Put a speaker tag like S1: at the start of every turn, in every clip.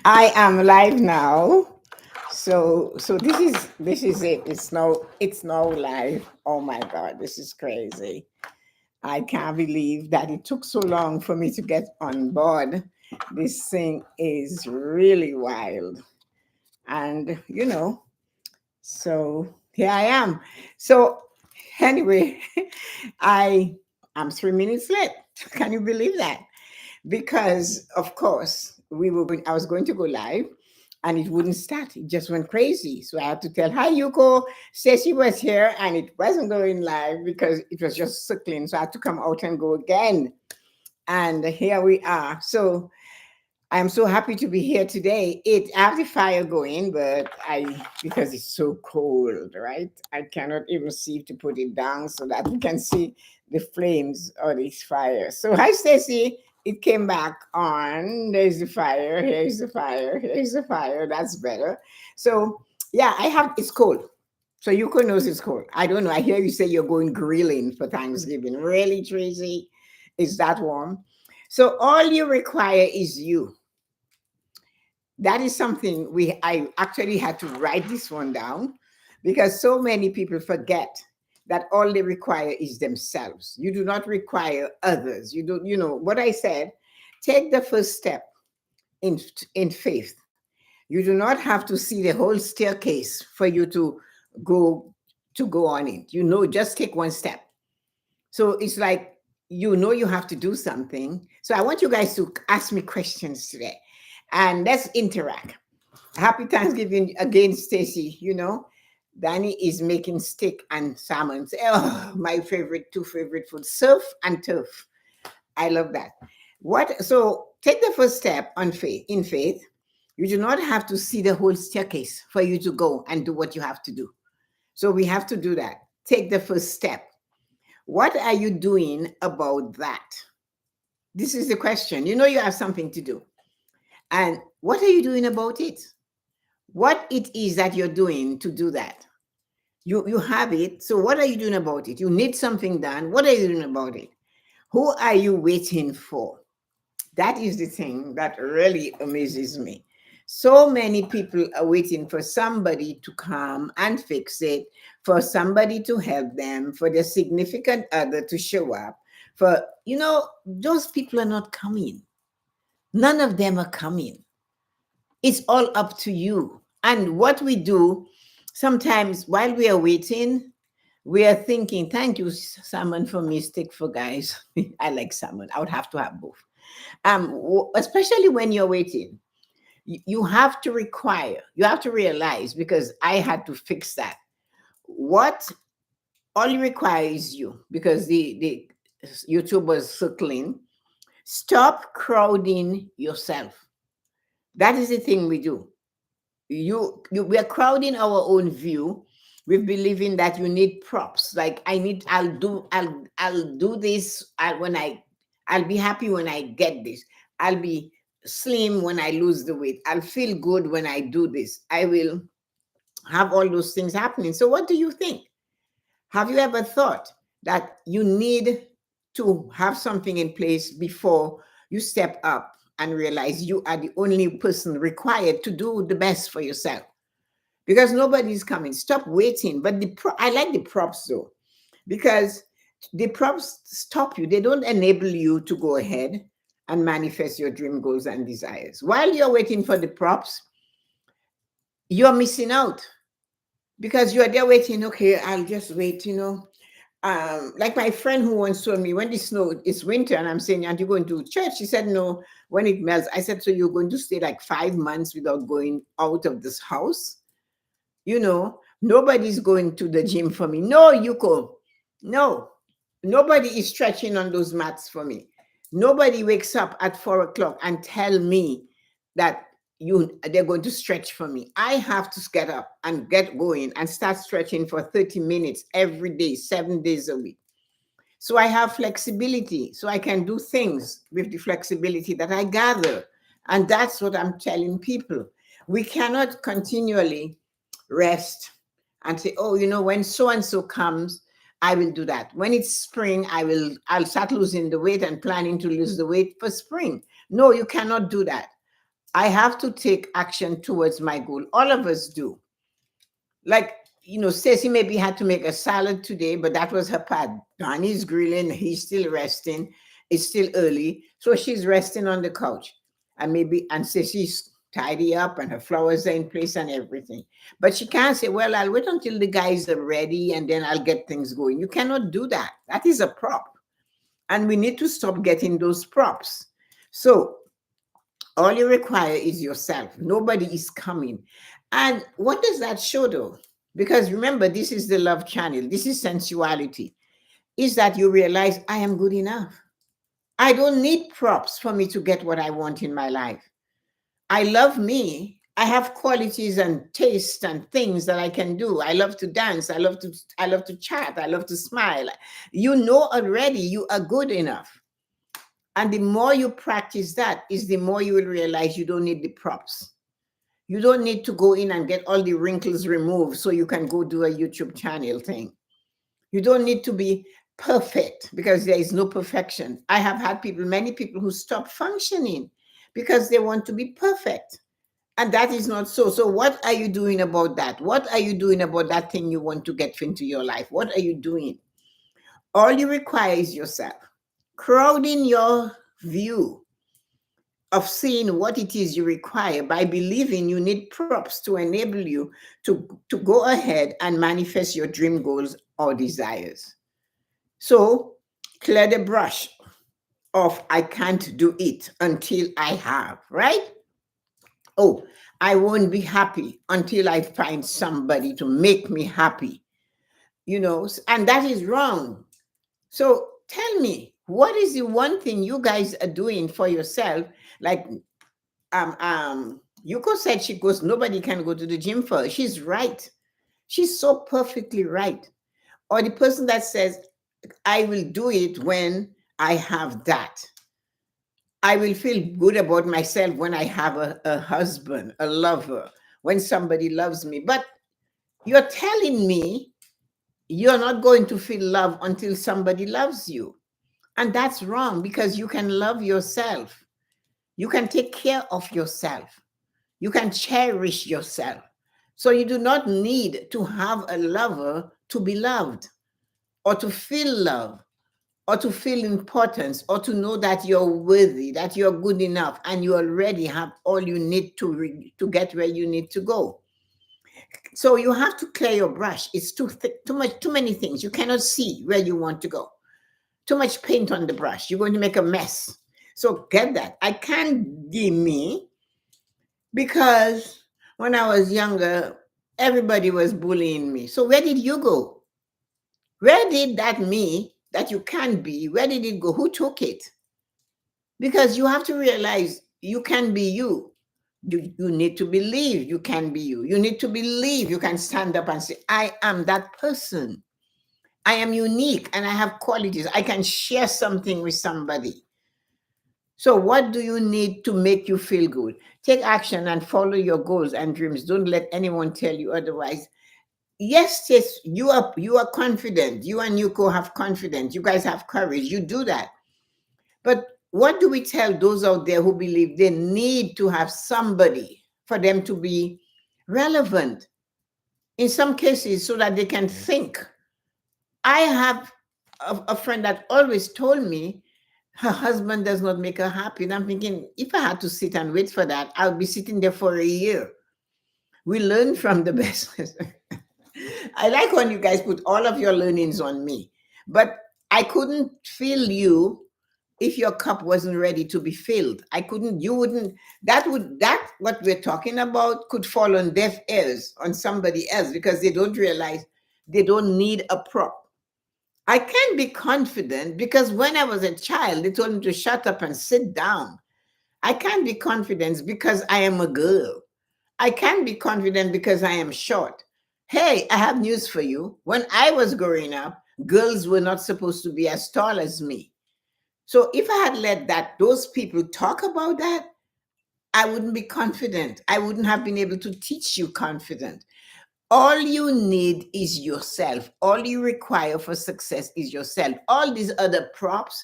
S1: I am live now. So this is it. It's now live. Oh my god, this is crazy. I can't believe that it took so long for me to get on board. This thing is really wild. And so here I am. So anyway, I am 3 minutes late. Can you believe that? Because of course I was going to go live and it wouldn't start. It just went crazy. So I had to tell, hi Yuko, Stacy was here and it wasn't going live because it was just circling. So I had to come out and go again. And here we are. So I'm so happy to be here today. I have the fire going, but because it's so cold, right? I cannot even see to put it down so that we can see the flames of this fire. So hi, Stacy. It came back on. There's the fire. Here's the fire. Here's the fire. That's better. So yeah, it's cold. So Yuko knows it's cold. I don't know. I hear you say you're going grilling for Thanksgiving. Really, Tracy? Is that warm? So all you require is you. That is something I actually had to write this one down because so many people forget that all they require is themselves. You do not require others. You don't, what I said, take the first step in faith. You do not have to see the whole staircase for you go go on it. Just take one step. So it's like you have to do something. So I want you guys to ask me questions today and let's interact. Happy Thanksgiving again, Stacy. Danny is making steak and salmon. Oh, my two favorite foods, surf and turf. I love that. So take the first step on faith. In faith, you do not have to see the whole staircase for you to go and do what you have to do. So we have to do that. Take the first step. What are you doing about that? This is the question. You have something to do. And what are you doing about it? What it is that you're doing to do that? You have it. So what are you doing about it? You need something done. What are you doing about it? Who are you waiting for? That is the thing that really amazes me. So many people are waiting for somebody to come and fix it, for somebody to help them, for their significant other to show up. Those people are not coming. None of them are coming. It's all up to you. And what we do sometimes while we are waiting, we are thinking, thank you, salmon for me, stick for guys. I like salmon. I would have to have both. Especially when you're waiting, you have to realize, because I had to fix that. What all you require is you, because the YouTube was circling. Stop crowding yourself. That is the thing we do. We are crowding our own view. We're believing that you need props. Like I'll do this I'll be happy when I get this. I'll be slim when I lose the weight. I'll feel good when I do this. I will have all those things happening. So what do you think? Have you ever thought that you need to have something in place before you step up and realize you are the only person required to do the best for yourself? Because nobody's coming. Stop waiting. But I like the props though, because the props stop you. They don't enable you to go ahead and manifest your dream goals and desires. While you're waiting for the props, you're missing out because you're there waiting. Okay, I'll just wait, like my friend who once told me, when the snow, it's winter, and I'm saying, aren't you going to church? She said, no, when it melts. I said, so you're going to stay like 5 months without going out of this house? Nobody's going to the gym for me. No, Yuko. No, nobody is stretching on those mats for me. Nobody wakes up at 4 o'clock and tell me that they're going to stretch for me. I have to get up and get going and start stretching for 30 minutes every day, 7 days a week. So I have flexibility, so I can do things with the flexibility that I gather. And that's what I'm telling people. We cannot continually rest and say, oh, when so and so comes, I will do that. When it's spring, I'll start losing the weight and planning to lose the weight for spring. No, you cannot do that. I have to take action towards my goal. All of us do. Like, Stacy maybe had to make a salad today, but that was her part. Donnie's grilling, he's still resting. It's still early. So she's resting on the couch. And Stacy's tidy up and her flowers are in place and everything. But she can't say, well, I'll wait until the guys are ready and then I'll get things going. You cannot do that. That is a prop. And we need to stop getting those props. So all you require is yourself. Nobody is coming. And what does that show though? Because remember, this is the love channel, this is sensuality. Is that you realize I am good enough. I don't need props for me to get what I want in my life. I love me. I have qualities and tastes and things that I can do. I love to dance. I love to chat. I love to smile. You know already you are good enough. And the more you practice that, is the more you will realize you don't need the props. You don't need to go in and get all the wrinkles removed so you can go do a YouTube channel thing. You don't need to be perfect because there is no perfection. I have had many people who stop functioning because they want to be perfect. And that is not so. So, what are you doing about that? What are you doing about that thing you want to get into your life? What are you doing? All you require is yourself. Crowding your view of seeing what it is you require by believing you need props to enable you to go ahead and manifest your dream goals or desires. So clear the brush of I can't do it until I have, right? Oh, I won't be happy until I find somebody to make me happy, and that is wrong. So tell me, what is the one thing you guys are doing for yourself? Like Yuko said she goes, nobody can go to the gym for her. She's right. She's so perfectly right. Or the person that says, I will do it when I have that. I will feel good about myself when I have a husband, a lover, when somebody loves me. But you're telling me you're not going to feel love until somebody loves you. And that's wrong because you can love yourself. You can take care of yourself. You can cherish yourself. So you do not need to have a lover to be loved or to feel love or to feel importance or to know that you're worthy, that you're good enough, and you already have all you need to get where you need to go. So you have to clear your brush. It's too thick, too many things. You cannot see where you want to go. Too much paint on the brush. You're going to make a mess. So get that. I can't be me because when I was younger, everybody was bullying me. So where did you go? Where did that me that you can be, where did it go? Who took it? Because you have to realize you can be you. You need to believe you can be you. You need to believe you can stand up and say, I am that person. I am unique and I have qualities. I can share something with somebody. So, what do you need to make you feel good? Take action and follow your goals and dreams. Don't let anyone tell you otherwise. Yes, you are confident. You and Yuko have confidence. You guys have courage. You do that. But what do we tell those out there who believe they need to have somebody for them to be relevant? In some cases, so that they can think. I have a friend that always told me her husband does not make her happy. And I'm thinking, if I had to sit and wait for that, I would be sitting there for a year. We learn from the best. I like when you guys put all of your learnings on me, but I couldn't feel you if your cup wasn't ready to be filled. I couldn't, you wouldn't, what we're talking about could fall on deaf ears on somebody else because they don't realize they don't need a prop. I can't be confident because when I was a child, they told me to shut up and sit down. I can't be confident because I am a girl. I can't be confident because I am short. Hey, I have news for you. When I was growing up, girls were not supposed to be as tall as me. So if I had let those people talk about that, I wouldn't be confident. I wouldn't have been able to teach you confident. All you need is yourself. All you require for success is yourself. All these other props,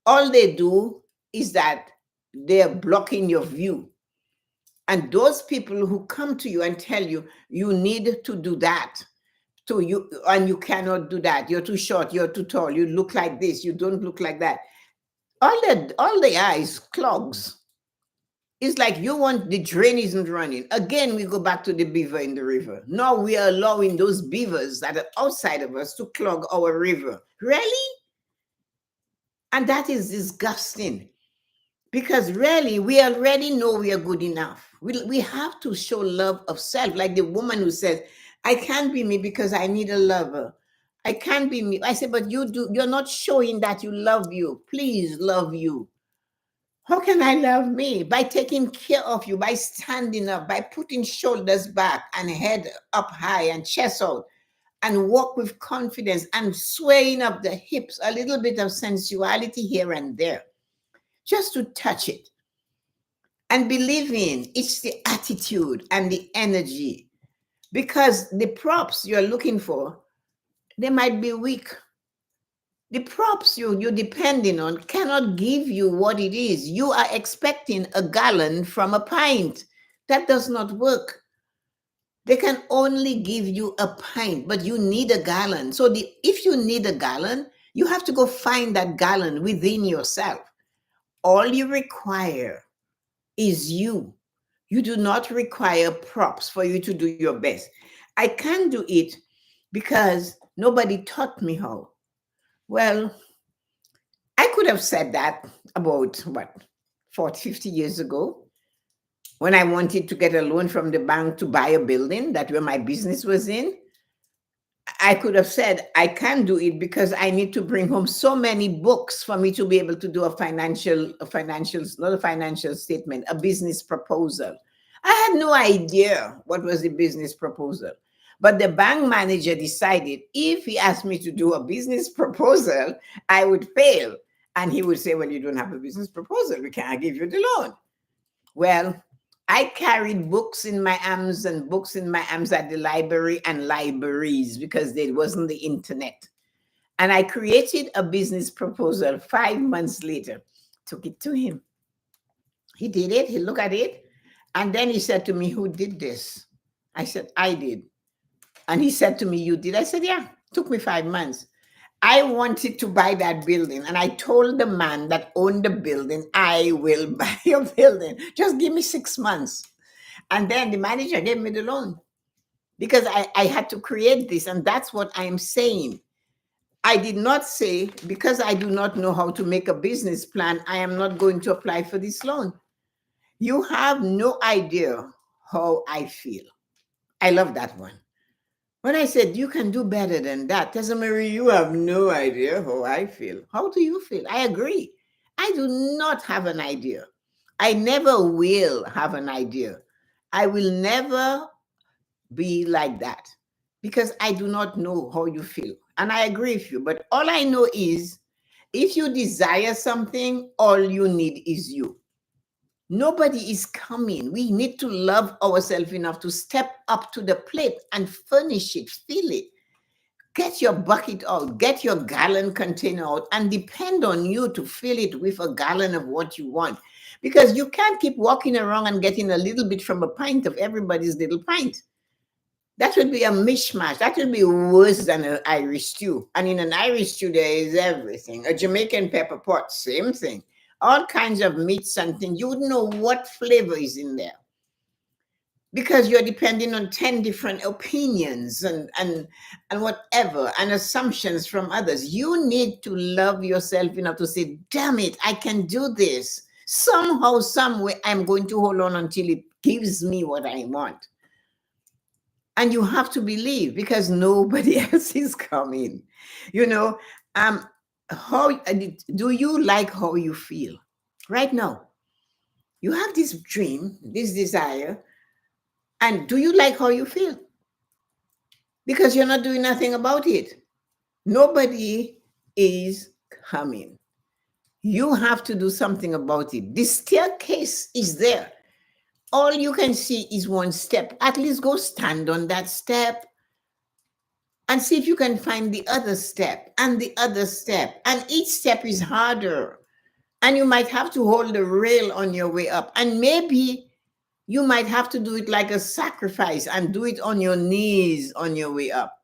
S1: all they do is that they're blocking your view. And those people who come to you and tell you you need to do that, to you, and you cannot do that, you're too short, you're too tall, you look like this, you don't look like that, all the eyes clogs. It's like you want the drain isn't running. Again, we go back to the beaver in the river. Now we are allowing those beavers that are outside of us to clog our river. Really? And that is disgusting. Because really, we already know we are good enough. We have to show love of self, like the woman who says, I can't be me because I need a lover. I can't be me. I say, but you're not showing that you love you. Please love you. How can I love me? By taking care of you, by standing up, by putting shoulders back and head up high and chest out, and walk with confidence and swaying up the hips, a little bit of sensuality here and there, just to touch it. And believe in it's the attitude and the energy, because the props you're looking for, they might be weak. The props you're depending on cannot give you what it is. You are expecting a gallon from a pint. That does not work. They can only give you a pint, but you need a gallon. So if you need a gallon, you have to go find that gallon within yourself. All you require is you. You do not require props for you to do your best. I can do it because nobody taught me how. Well, I could have said that about what, 40, 50 years ago, when I wanted to get a loan from the bank to buy a building that where my business was in. I could have said, I can do it because I need to bring home so many books for me to be able to do not a financial statement, a business proposal. I had no idea what was the business proposal. But the bank manager decided if he asked me to do a business proposal, I would fail. And he would say, well, you don't have a business proposal. We can't give you the loan. Well, I carried books in my arms and books in my arms at the library and libraries because there wasn't the internet. And I created a business proposal 5 months later, took it to him. He did it, he looked at it, and then he said to me, who did this? I said, I did. And he said to me, you did? I said, yeah, took me 5 months. I wanted to buy that building, and I told the man that owned the building, I will buy your building. Just give me 6 months. And then the manager gave me the loan because I had to create this. And that's what I am saying. I did not say, because I do not know how to make a business plan, I am not going to apply for this loan. You have no idea how I feel. I love that one. When I said, you can do better than that, Tessa-Marie, you have no idea how I feel. How do you feel? I agree. I do not have an idea. I never will have an idea. I will never be like that because I do not know how you feel. And I agree with you. But all I know is if you desire something, all you need is you. Nobody is coming. We need to love ourselves enough to step up to the plate and furnish it, fill it. Get your bucket out, get your gallon container out, and depend on you to fill it with a gallon of what you want. Because you can't keep walking around and getting a little bit from a pint of everybody's little pint. That would be a mishmash. That would be worse than an Irish stew. And in an Irish stew, there is everything. A Jamaican pepper pot, same thing. All kinds of meats and things. You wouldn't know what flavor is in there because you're depending on 10 different opinions and whatever, and assumptions from others. You need to love yourself enough to say, damn it, I can do this. Somehow, some way, I'm going to hold on until it gives me what I want. And you have to believe because nobody else is coming. You know, how do you like how you feel right now? You have this dream, this desire, and do you like how you feel? Because you're not doing nothing about it. Nobody is coming. You have to do something about it. The staircase is there. All you can see is one step. At least go stand on that step and see if you can find the other step and the other step. And each step is harder. And you might have to hold the rail on your way up. And maybe You might have to do it like a sacrifice and do it on your knees on your way up.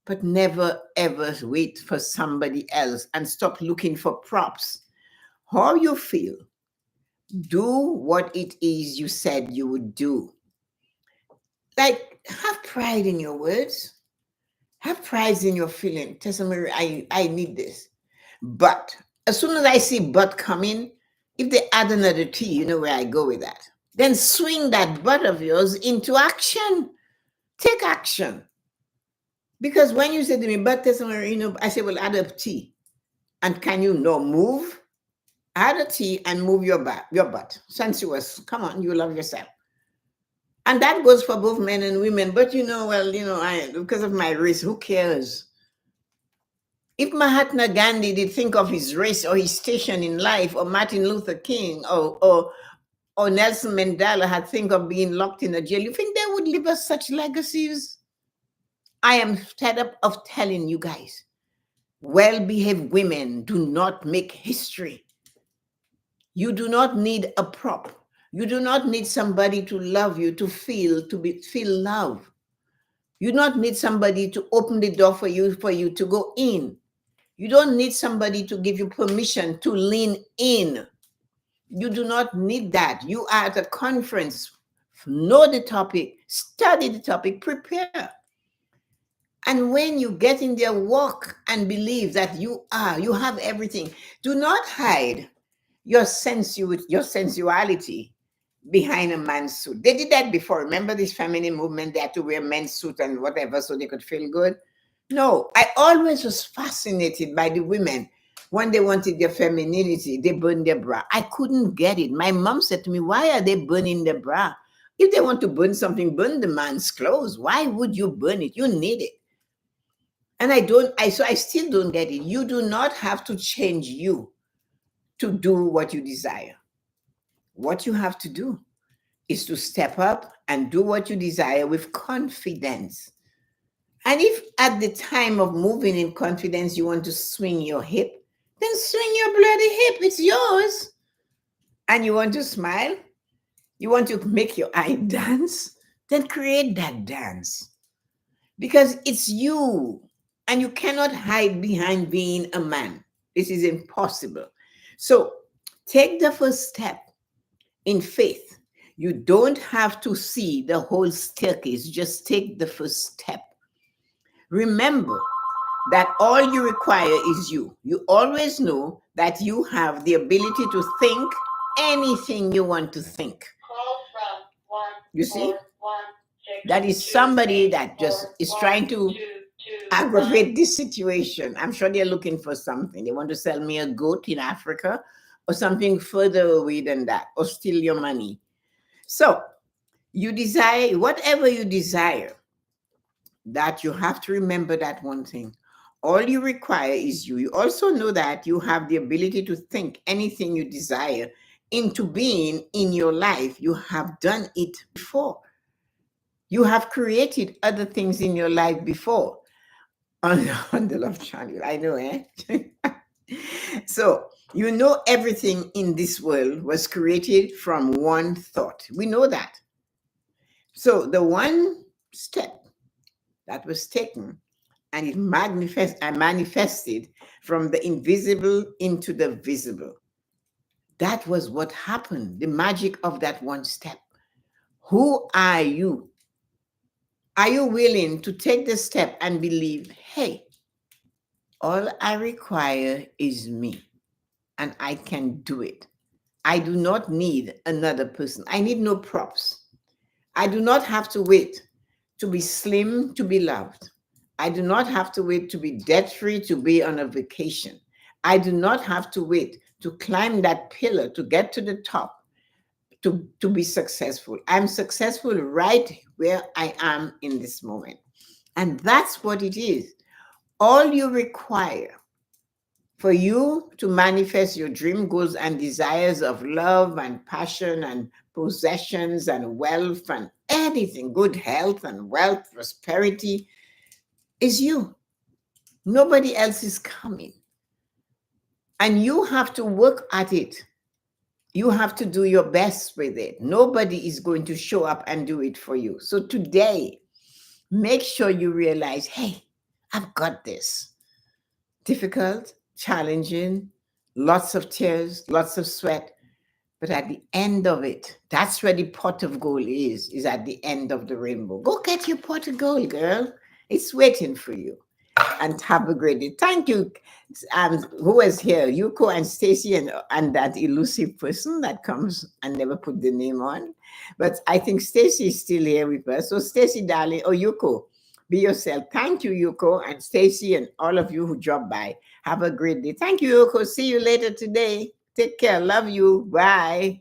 S1: But never ever wait for somebody else and stop looking for props. How you feel, do what it is you said you would do. Like, have pride in your words, have pride in your feeling. Tessa-Marie, I need this. But as soon as I see but coming, if they add another T, you know where I go with that. Then swing that but of yours into action. Take action. Because when you say to me, but Tessa-Marie, I say, well, add a T. And can you no move? Add a T and move your butt. Sensuous. Come on, you love yourself. And that goes for both men and women. But because of my race, who cares? If Mahatma Gandhi did think of his race or his station in life, or Martin Luther King or Nelson Mandela had think of being locked in a jail, you think they would leave us such legacies? I am fed up of telling you guys, well-behaved women do not make history. You do not need a prop. You do not need somebody to love you, to feel love. You do not need somebody to open the door for you to go in. You don't need somebody to give you permission to lean in. You do not need that. You are at a conference. Know the topic, study the topic, prepare. And when you get in there, walk and believe that you have everything. Do not hide your sensuality behind a man's suit. They did that before. Remember this feminine movement? They had to wear men's suit and whatever so they could feel good. No, I always was fascinated by the women. When they wanted their femininity, they burned their bra. I couldn't get it. My mom said to me, why are they burning their bra? If they want to burn something, burn the man's clothes. Why would you burn it? You need it. And I still don't get it. You do not have to change you to do what you desire. What you have to do is to step up and do what you desire with confidence. And if at the time of moving in confidence you want to swing your hip, then swing your bloody hip. It's yours. And you want to smile? You want to make your eye dance? Then create that dance. Because it's you. And you cannot hide behind being a man. This is impossible. So take the first step in faith. You don't have to see the whole staircase. Just take the first step. Remember that all you require is you. You always know that you have the ability to think anything you want to think. You see? That is somebody that just is trying to aggravate this situation. I'm sure they're looking for something. They want to sell me a goat in Africa or something further away than that, or steal your money. So you desire whatever you desire, that you have to remember that one thing. All you require is you. You also know that you have the ability to think anything you desire into being in your life. You have done it before. You have created other things in your life before on the Love Channel. I know, eh? So you know everything in this world was created from one thought. We know that. So the one step that was taken and it manifested from the invisible into the visible. That was what happened, the magic of that one step. Who are you? Are you willing to take the step and believe, hey, all I require is me and I can do it. I do not need another person. I need no props. I do not have to wait to be slim to be loved. I do not have to wait to be debt-free to be on a vacation. I do not have to wait to climb that pillar to get to the top to be successful. I'm successful right where I am in this moment. And that's what it is. All you require for you to manifest your dream goals and desires of love and passion and possessions and wealth and anything, good health and wealth, prosperity, is you. Nobody else is coming. And you have to work at it. You have to do your best with it. Nobody is going to show up and do it for you. So today, make sure you realize, hey, I've got this. Difficult, challenging, lots of tears, lots of sweat. But at the end of it, that's where the pot of gold is at the end of the rainbow. Go get your pot of gold, girl. It's waiting for you. And have a great day. Thank you. Who was here? Yuko and Stacy and that elusive person that comes and never put the name on. But I think Stacy is still here with us. So Stacy, darling, or Yuko, be yourself. Thank you, Yuko and Stacy and all of you who dropped by. Have a great day. Thank you, Yuko. See you later today. Take care. Love you. Bye.